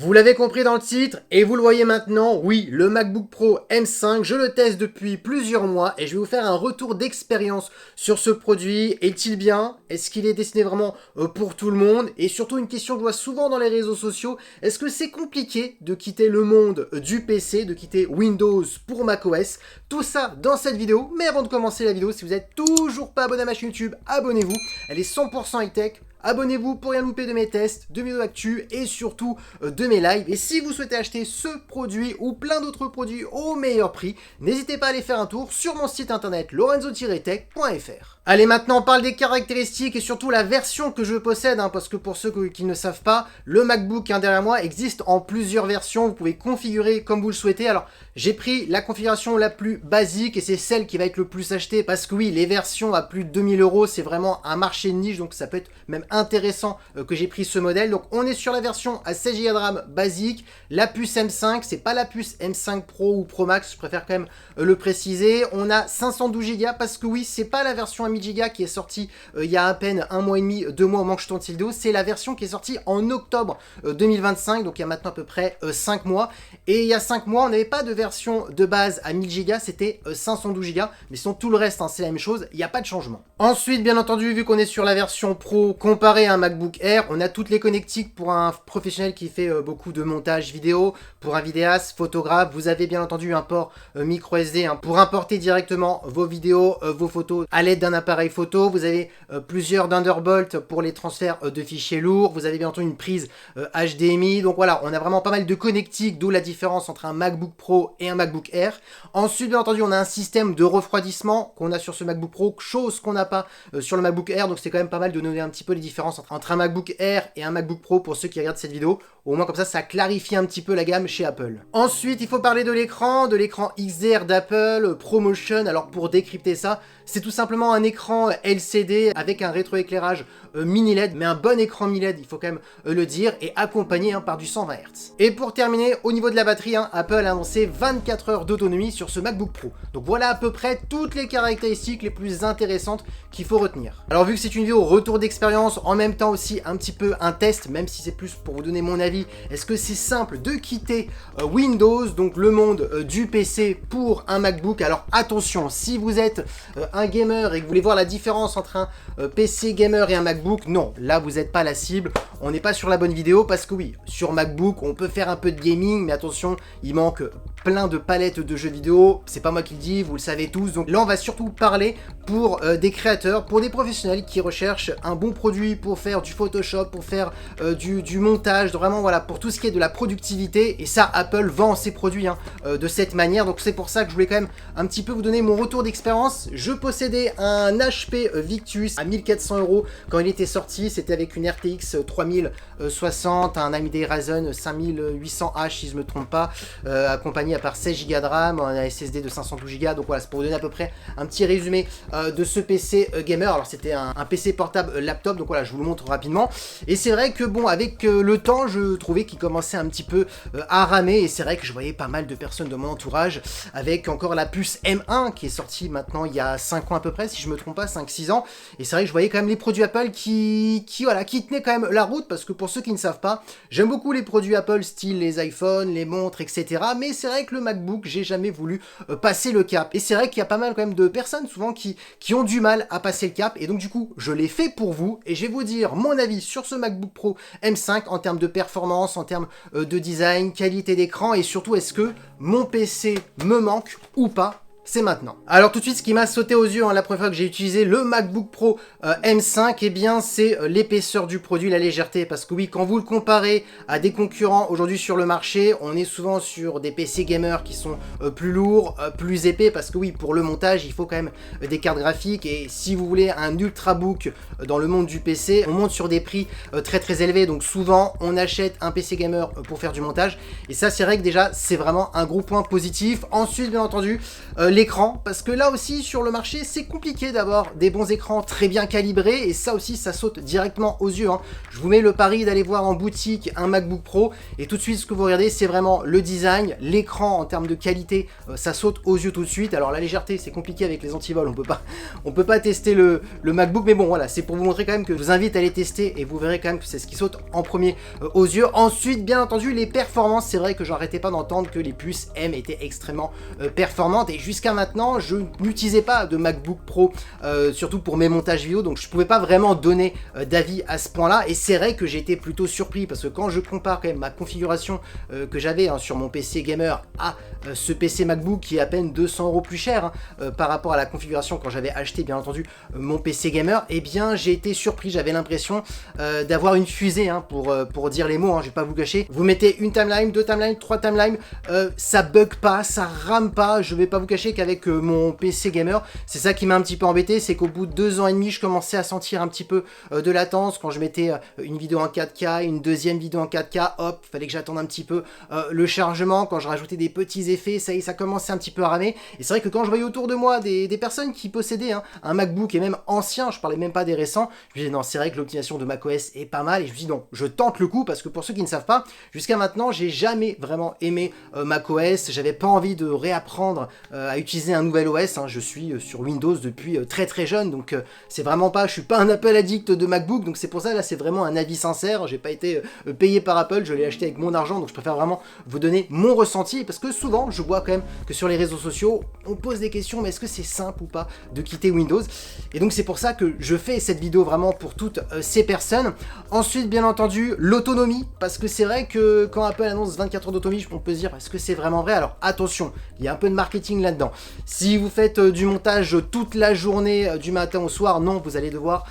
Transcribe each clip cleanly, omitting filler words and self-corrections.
Vous l'avez compris dans le titre et vous le voyez maintenant, oui, le MacBook Pro M5, je le teste depuis plusieurs mois et je vais vous faire un retour d'expérience sur ce produit. Est-il bien? Est-ce qu'il est destiné vraiment pour tout le monde? Et surtout une question que je vois souvent dans les réseaux sociaux, est-ce que c'est compliqué de quitter le monde du PC, de quitter Windows pour macOS? Tout ça dans cette vidéo, mais avant de commencer la vidéo, si vous n'êtes toujours pas abonné à ma chaîne YouTube, abonnez-vous, elle est 100% high-tech. Abonnez-vous pour rien louper de mes tests, de vidéos actu et surtout de mes lives. Et si vous souhaitez acheter ce produit ou plein d'autres produits au meilleur prix, n'hésitez pas à aller faire un tour sur mon site internet lorenzo-tech.fr. Allez, maintenant on parle des caractéristiques et surtout la version que je possède, parce que pour ceux qui ne savent pas, le MacBook derrière moi existe en plusieurs versions, vous pouvez configurer comme vous le souhaitez. Alors j'ai pris la configuration la plus basique et c'est celle qui va être le plus achetée parce que oui, les versions à plus de 2000 €, c'est vraiment un marché de niche, donc ça peut être même intéressant que j'ai pris ce modèle. Donc on est sur la version à 16 Go de RAM basique, la puce M5, c'est pas la puce M5 Pro ou Pro Max, je préfère quand même le préciser. On a 512 Go parce que oui, c'est pas la version à 1000 Go qui est sortie il y a à peine un mois et demi, 2 mois au moment que je tourne cette vidéo, c'est la version qui est sortie en octobre 2025, donc il y a maintenant à peu près 5 mois. Et il y a 5 mois, on n'avait pas de version de base à 1000 Go, c'était 512 Go, mais sinon tout le reste, c'est la même chose, il n'y a pas de changement. Ensuite, bien entendu, vu qu'on est sur la version Pro, comparé à un MacBook Air, on a toutes les connectiques pour un professionnel qui fait beaucoup de montage vidéo, pour un vidéaste, photographe. Vous avez bien entendu un port micro SD pour importer directement vos vidéos, vos photos à l'aide d'un appareil photo. Vous avez plusieurs Thunderbolt pour les transferts de fichiers lourds. Vous avez bien entendu une prise HDMI. Donc voilà, on a vraiment pas mal de connectiques, d'où la différence entre un MacBook Pro et un MacBook Air. Ensuite, bien entendu, on a un système de refroidissement qu'on a sur ce MacBook Pro, chose qu'on n'a pas sur le MacBook Air. Donc c'est quand même pas mal de donner un petit peu les différences entre un MacBook Air et un MacBook Pro pour ceux qui regardent cette vidéo. Au moins comme ça clarifie un petit peu la gamme chez Apple. Ensuite, il faut parler de l'écran XDR d'Apple, ProMotion. Alors pour décrypter ça, c'est tout simplement un écran LCD avec un rétroéclairage mini LED, mais un bon écran mini LED, il faut quand même le dire, et accompagné par du 120 Hz. Et pour terminer, au niveau de la batterie, Apple a annoncé 24 heures d'autonomie sur ce MacBook Pro. Donc voilà à peu près toutes les caractéristiques les plus intéressantes qu'il faut retenir. Alors vu que c'est une vidéo retour d'expérience, en même temps aussi un petit peu un test, même si c'est plus pour vous donner mon avis, est-ce que c'est simple de quitter Windows, donc le monde du PC pour un MacBook? Alors attention, si vous êtes un gamer et que vous voulez voir la différence entre un PC gamer et un MacBook, non, là vous n'êtes pas la cible, on n'est pas sur la bonne vidéo parce que oui, sur MacBook on peut faire un peu de gaming, mais attention, il manque plein de palettes de jeux vidéo, c'est pas moi qui le dis, vous le savez tous. Donc là on va surtout parler pour des créateurs, pour des professionnels qui recherchent un bon produit pour faire du Photoshop, pour faire du montage, vraiment voilà, pour tout ce qui est de la productivité. Et ça, Apple vend ses produits de cette manière, donc c'est pour ça que je voulais quand même un petit peu vous donner mon retour d'expérience. Je possédais un HP Victus à 1400 € quand il était sorti, c'était avec une RTX 3060, un AMD Ryzen 5800H si je me trompe pas, accompagné à part 16 Go de RAM, un SSD de 512 Go. Donc voilà, c'est pour vous donner à peu près un petit résumé de ce PC gamer. Alors c'était un PC portable laptop, donc voilà, je vous le montre rapidement. Et c'est vrai que bon, avec le temps, je trouvais qu'il commençait un petit peu à ramer, et c'est vrai que je voyais pas mal de personnes de mon entourage avec encore la puce M1 qui est sortie maintenant il y a 5 ans à peu près, si je me trompe pas, 5-6 ans. Et c'est vrai que je voyais quand même les produits Apple qui tenaient quand même la route, parce que pour ceux qui ne savent pas, j'aime beaucoup les produits Apple, style les iPhones, les montres, etc. Mais c'est vrai que le MacBook, j'ai jamais voulu passer le cap. Et c'est vrai qu'il y a pas mal quand même de personnes souvent qui ont du mal à passer le cap. Et donc du coup, je l'ai fait pour vous et je vais vous dire mon avis sur ce MacBook Pro M5 en termes de performance, en termes de design, qualité d'écran, et surtout est-ce que mon PC me manque ou pas. C'est maintenant. Alors tout de suite, ce qui m'a sauté aux yeux la première fois que j'ai utilisé le MacBook Pro M5, eh bien c'est l'épaisseur du produit, la légèreté. Parce que oui, quand vous le comparez à des concurrents aujourd'hui sur le marché, on est souvent sur des PC gamers qui sont plus lourds, plus épais. Parce que oui, pour le montage, il faut quand même des cartes graphiques. Et si vous voulez un ultrabook dans le monde du PC, on monte sur des prix très élevés. Donc souvent, on achète un PC gamer pour faire du montage. Et ça, c'est vrai que déjà, c'est vraiment un gros point positif. Ensuite, bien entendu, l'écran, parce que là aussi sur le marché c'est compliqué d'avoir des bons écrans très bien calibrés, et ça aussi ça saute directement aux yeux, hein. Je vous mets le pari d'aller voir en boutique un MacBook Pro, et tout de suite ce que vous regardez c'est vraiment le design, l'écran en termes de qualité, ça saute aux yeux tout de suite. Alors la légèreté c'est compliqué avec les antivols, on peut pas tester le MacBook, mais bon voilà, c'est pour vous montrer quand même que je vous invite à les tester, et vous verrez quand même que c'est ce qui saute en premier aux yeux. Ensuite bien entendu les performances, c'est vrai que j'arrêtais pas d'entendre que les puces M étaient extrêmement performantes, et jusqu'à maintenant je n'utilisais pas de MacBook Pro, surtout pour mes montages vidéo, donc je pouvais pas vraiment donner d'avis à ce point là, et c'est vrai que j'ai été plutôt surpris, parce que quand je compare quand même ma configuration que j'avais sur mon PC gamer à ce PC MacBook qui est à peine 200 € plus cher, hein, par rapport à la configuration quand j'avais acheté bien entendu mon PC gamer, et bien j'ai été surpris, j'avais l'impression d'avoir une fusée, hein, pour dire les mots, hein, je vais pas vous cacher. Vous mettez une timeline, deux timelines, trois timelines, ça bug pas, ça rame pas. Je vais pas vous cacher qu'avec mon PC gamer, c'est ça qui m'a un petit peu embêté, c'est qu'au bout de 2 ans et demi, je commençais à sentir un petit peu de latence quand je mettais une vidéo en 4K, une deuxième vidéo en 4K, hop, fallait que j'attende un petit peu le chargement. Quand je rajoutais des petits effets, ça commençait un petit peu à ramer. Et c'est vrai que quand je voyais autour de moi des personnes qui possédaient un MacBook, et même ancien, je parlais même pas des récents, je me disais non, c'est vrai que l'optimisation de macOS est pas mal, et je me dis non, je tente le coup, parce que pour ceux qui ne savent pas, jusqu'à maintenant, j'ai jamais vraiment aimé macOS, j'avais pas envie de réapprendre à utiliser un nouvel OS, hein. Je suis sur Windows depuis très jeune, donc c'est vraiment pas, je suis pas un Apple addict de MacBook, donc c'est pour ça, là c'est vraiment un avis sincère, j'ai pas été payé par Apple, je l'ai acheté avec mon argent, donc je préfère vraiment vous donner mon ressenti, parce que souvent, je vois quand même que sur les réseaux sociaux, on pose des questions, mais est-ce que c'est simple ou pas de quitter Windows? Et donc c'est pour ça que je fais cette vidéo vraiment pour toutes ces personnes. Ensuite, bien entendu, l'autonomie, parce que c'est vrai que quand Apple annonce 24 heures d'autonomie, on peut se dire, est-ce que c'est vraiment vrai? Alors attention, il y a un peu de marketing là-dedans. Si vous faites du montage toute la journée, du matin au soir, non, vous allez devoir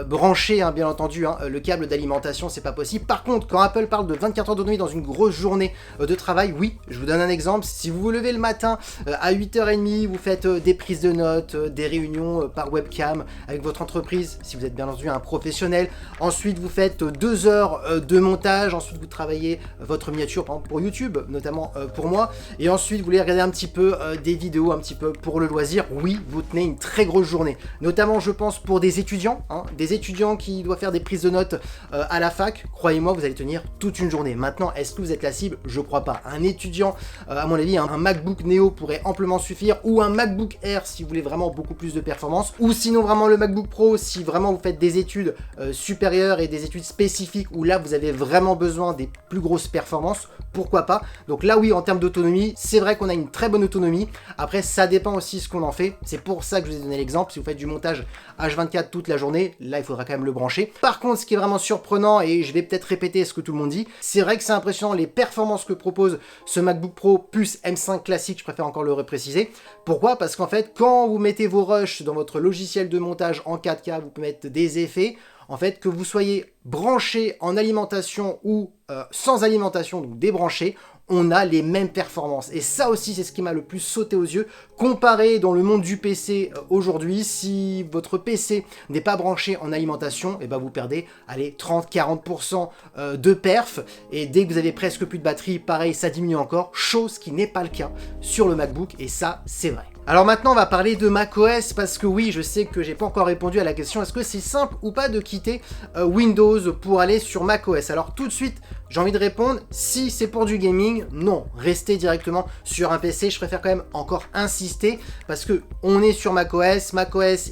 brancher, hein, bien entendu, hein, le câble d'alimentation, c'est pas possible. Par contre, quand Apple parle de 24 heures d'autonomie dans une grosse journée de travail, oui, je vous donne un exemple. Si vous vous levez le matin à 8h30, vous faites des prises de notes, des réunions par webcam avec votre entreprise, si vous êtes bien entendu un professionnel, ensuite vous faites 2 heures de montage, ensuite vous travaillez votre miniature, par exemple pour YouTube, notamment pour moi, et ensuite vous voulez regarder un petit peu des vidéos, un petit peu pour le loisir, oui, vous tenez une très grosse journée, notamment je pense pour des étudiants, hein, des étudiants qui doivent faire des prises de notes à la fac, croyez-moi, vous allez tenir toute une journée. Maintenant, est-ce que vous êtes la cible? Je crois pas. Un étudiant, à mon avis, un MacBook Neo pourrait amplement suffire, ou un MacBook Air si vous voulez vraiment beaucoup plus de performance, ou sinon vraiment le MacBook Pro si vraiment vous faites des études supérieures et des études spécifiques où là vous avez vraiment besoin des plus grosses performances, pourquoi pas. Donc là oui, en termes d'autonomie, c'est vrai qu'on a une très bonne autonomie. Après ça dépend aussi ce qu'on en fait, c'est pour ça que je vous ai donné l'exemple. Si vous faites du montage H24 toute la journée, là il faudra quand même le brancher. Par contre, ce qui est vraiment surprenant, et je vais peut-être répéter ce que tout le monde dit, c'est vrai que c'est impressionnant les performances que propose ce MacBook Pro plus M5 classique, je préfère encore le repréciser. Pourquoi? Parce qu'en fait, quand vous mettez vos rushs dans votre logiciel de montage en 4K, vous pouvez mettre des effets. En fait, que vous soyez branché en alimentation ou sans alimentation, donc débranché, on a les mêmes performances. Et ça aussi, c'est ce qui m'a le plus sauté aux yeux. Comparé dans le monde du PC aujourd'hui, si votre PC n'est pas branché en alimentation, et ben vous perdez, allez, 30-40% de perf. Et dès que vous avez presque plus de batterie, pareil, ça diminue encore. Chose qui n'est pas le cas sur le MacBook. Et ça, c'est vrai. Alors maintenant, on va parler de macOS, parce que oui, je sais que j'ai pas encore répondu à la question, est-ce que c'est simple ou pas de quitter Windows pour aller sur macOS? Alors tout de suite, j'ai envie de répondre, si c'est pour du gaming, non, restez directement sur un PC. Je préfère quand même encore insister, parce que on est sur macOS,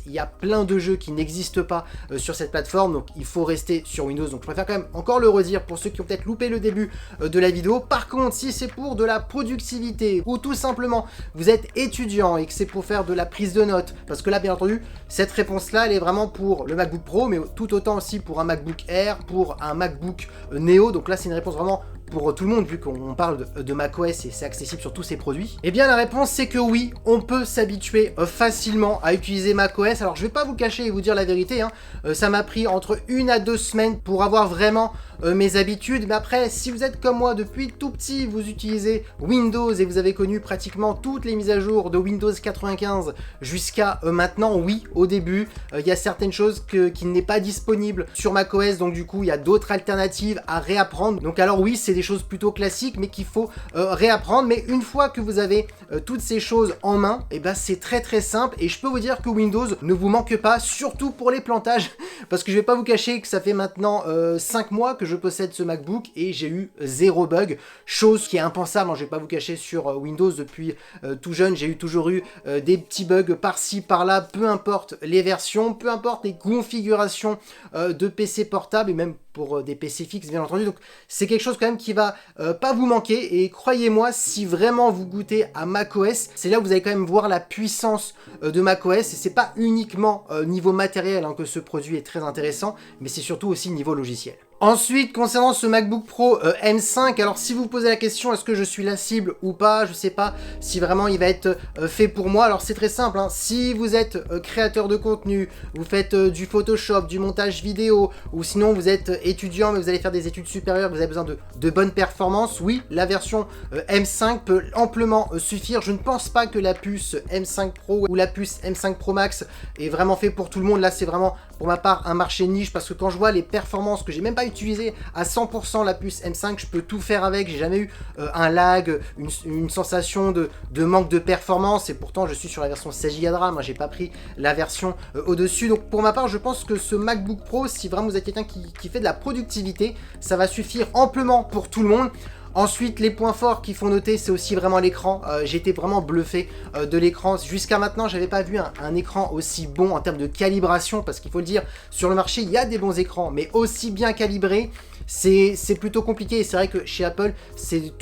il y a plein de jeux qui n'existent pas sur cette plateforme, donc il faut rester sur Windows. Donc je préfère quand même encore le redire pour ceux qui ont peut-être loupé le début de la vidéo. Par contre, si c'est pour de la productivité, ou tout simplement vous êtes étudiant et que c'est pour faire de la prise de notes, parce que là bien entendu cette réponse là elle est vraiment pour le MacBook Pro, mais tout autant aussi pour un MacBook Air, pour un MacBook Neo. Donc là c'est une réponse vraiment pour tout le monde, vu qu'on parle de macOS et c'est accessible sur tous ces produits. Eh bien la réponse c'est que oui, on peut s'habituer facilement à utiliser macOS. Alors je vais pas vous cacher et vous dire la vérité, hein. Ça m'a pris entre 1 à 2 semaines pour avoir vraiment mes habitudes, mais après si vous êtes comme moi depuis tout petit, vous utilisez Windows et vous avez connu pratiquement toutes les mises à jour de Windows 95 jusqu'à maintenant, oui, au début il y a certaines choses qui n'est pas disponible sur macOS, donc du coup il y a d'autres alternatives à réapprendre. Donc alors oui, c'est des des choses plutôt classiques, mais qu'il faut réapprendre. Mais une fois que vous avez toutes ces choses en main, et ben c'est très très simple. Et je peux vous dire que Windows ne vous manque pas, surtout pour les plantages, parce que je vais pas vous cacher que ça fait maintenant 5 mois que je possède ce MacBook et j'ai eu 0 bug, chose qui est impensable, hein, je vais pas vous cacher sur Windows depuis tout jeune, j'ai toujours eu des petits bugs par-ci par-là, peu importe les versions, peu importe les configurations de PC portable et même pour des PC fixes bien entendu, donc c'est quelque chose quand même qui va pas vous manquer. Et croyez-moi, si vraiment vous goûtez à macOS, c'est là où vous allez quand même voir la puissance de macOS, et c'est pas uniquement niveau matériel hein, que ce produit est très intéressant, mais c'est surtout aussi niveau logiciel. Ensuite, concernant ce MacBook Pro M5, alors si vous vous posez la question, est-ce que je suis la cible ou pas, je sais pas si vraiment il va être fait pour moi. Alors c'est très simple, hein. Si vous êtes créateur de contenu, vous faites du Photoshop, du montage vidéo, ou sinon vous êtes étudiant mais vous allez faire des études supérieures, vous avez besoin de bonnes performances, oui, la version M5 peut amplement suffire. Je ne pense pas que la puce M5 Pro ou la puce M5 Pro Max est vraiment fait pour tout le monde. Là c'est vraiment pour ma part un marché niche, parce que quand je vois les performances que j'ai même pas utilisé à 100% la puce M5, je peux tout faire avec, j'ai jamais eu un lag, une sensation de manque de performance, et pourtant je suis sur la version 16 Go de RAM, hein, j'ai pas pris la version au-dessus. Donc pour ma part, je pense que ce MacBook Pro, si vraiment vous êtes quelqu'un qui fait de la productivité, ça va suffire amplement pour tout le monde. Ensuite, les points forts qu'il faut noter, c'est aussi vraiment l'écran. J'ai été vraiment bluffé de l'écran. Jusqu'à maintenant, j'avais pas vu un écran aussi bon en termes de calibration, parce qu'il faut le dire, sur le marché, il y a des bons écrans, mais aussi bien calibrés, c'est plutôt compliqué. Et c'est vrai que chez Apple,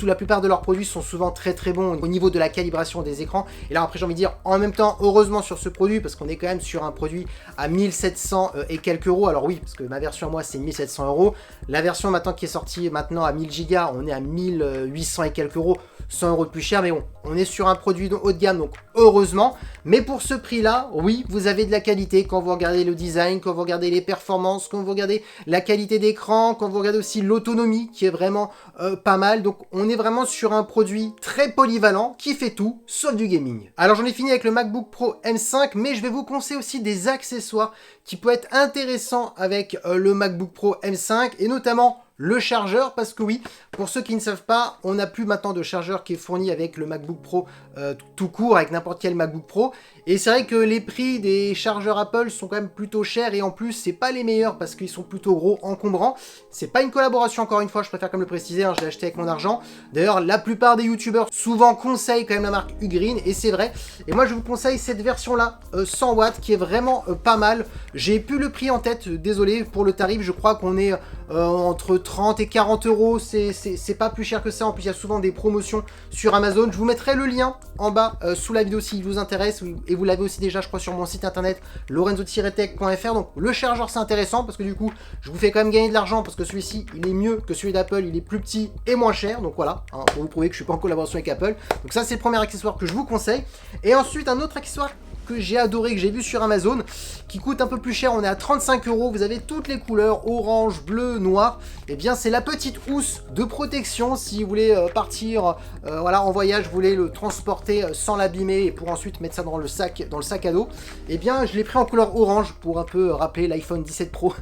la plupart de leurs produits sont souvent très très bons au niveau de la calibration des écrans. Et là, après, j'ai envie de dire, en même temps, heureusement sur ce produit, parce qu'on est quand même sur un produit à 1700 et quelques euros. Alors oui, parce que ma version à moi, c'est 1700 euros. La version maintenant qui est sortie maintenant à 1000 Go, on est à 1800 et quelques euros, 100 euros de plus cher, mais bon, on est sur un produit de haut de gamme, donc heureusement. Mais pour ce prix-là, oui, vous avez de la qualité quand vous regardez le design, quand vous regardez les performances, quand vous regardez la qualité d'écran, quand vous regardez aussi l'autonomie qui est vraiment pas mal. Donc on est vraiment sur un produit très polyvalent qui fait tout sauf du gaming. Alors j'en ai fini avec le MacBook Pro M5, mais je vais vous conseiller aussi des accessoires qui peuvent être intéressants avec le MacBook Pro M5, et notamment le chargeur, parce que oui, pour ceux qui ne savent pas, on n'a plus maintenant de chargeur qui est fourni avec le MacBook Pro tout court, avec n'importe quel MacBook Pro. Et c'est vrai que les prix des chargeurs Apple sont quand même plutôt chers, et en plus c'est pas les meilleurs parce qu'ils sont plutôt gros, encombrants. C'est pas une collaboration, encore une fois, je préfère comme le préciser, hein, je l'ai acheté avec mon argent. D'ailleurs, la plupart des youtubeurs souvent conseillent quand même la marque Ugreen, et c'est vrai. Et moi je vous conseille cette version là, 100 watts, qui est vraiment pas mal. J'ai plus le prix en tête, désolé pour le tarif, je crois qu'on est entre 30 et 40 euros, c'est pas plus cher que ça. En plus il y a souvent des promotions sur Amazon. Je vous mettrai le lien en bas sous la vidéo s'il vous intéresse, et vous l'avez aussi déjà je crois sur mon site internet lorenzo-tech.fr. donc le chargeur c'est intéressant parce que du coup je vous fais quand même gagner de l'argent, parce que celui-ci il est mieux que celui d'Apple, il est plus petit et moins cher, donc voilà, hein, pour vous prouver que je suis pas en collaboration avec Apple. Donc ça c'est le premier accessoire que je vous conseille. Et ensuite un autre accessoire que j'ai adoré, que j'ai vu sur Amazon, qui coûte un peu plus cher, on est à 35 euros, vous avez toutes les couleurs, orange, bleu, noir. Et bien c'est la petite housse de protection si vous voulez partir voilà, en voyage, vous voulez le transporter sans l'abîmer et pour ensuite mettre ça dans le sac à dos. Et bien je l'ai pris en couleur orange pour un peu rappeler l'iPhone 17 Pro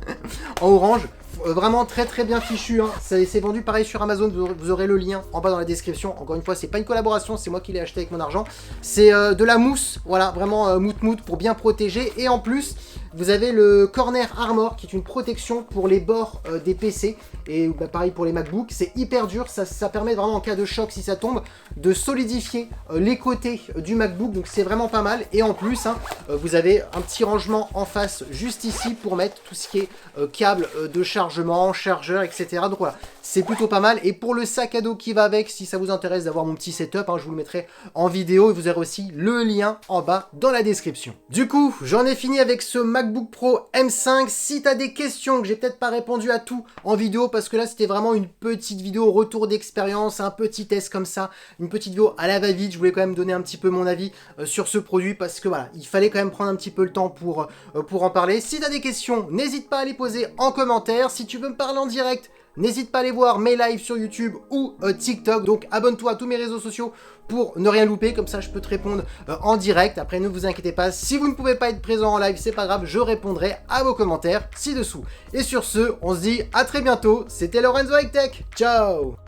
en orange. Vraiment très très bien fichu, hein. C'est vendu pareil sur Amazon, vous aurez le lien en bas dans la description. Encore une fois, c'est pas une collaboration, c'est moi qui l'ai acheté avec mon argent. C'est de la mousse, voilà, vraiment mout pour bien protéger. Et en plus, vous avez le Corner Armor qui est une protection pour les bords des PC. Et bah, pareil pour les MacBooks, c'est hyper dur, ça permet vraiment en cas de choc si ça tombe, de solidifier les côtés du MacBook, donc c'est vraiment pas mal. Et en plus, hein, vous avez un petit rangement en face juste ici pour mettre tout ce qui est câble de chargement, chargeur, etc. Donc voilà, c'est plutôt pas mal. Et pour le sac à dos qui va avec, si ça vous intéresse d'avoir mon petit setup, hein, je vous le mettrai en vidéo et vous aurez aussi le lien en bas dans la description. Du coup, j'en ai fini avec ce MacBook Pro M5. Si tu as des questions, que j'ai peut-être pas répondu à tout en vidéo, parce que là c'était vraiment une petite vidéo retour d'expérience, un petit test comme ça, une petite vidéo à la va-vite, je voulais quand même donner un petit peu mon avis sur ce produit, parce que voilà, il fallait quand même prendre un petit peu le temps pour en parler. Si tu as des questions, n'hésite pas à les poser en commentaire. Si tu veux me parler en direct, n'hésite pas à aller voir mes lives sur YouTube ou TikTok. Donc abonne-toi à tous mes réseaux sociaux pour ne rien louper, comme ça je peux te répondre en direct. Après ne vous inquiétez pas, si vous ne pouvez pas être présent en live, c'est pas grave, je répondrai à vos commentaires ci-dessous. Et sur ce, on se dit à très bientôt, c'était Lorenzo avec Tech, ciao.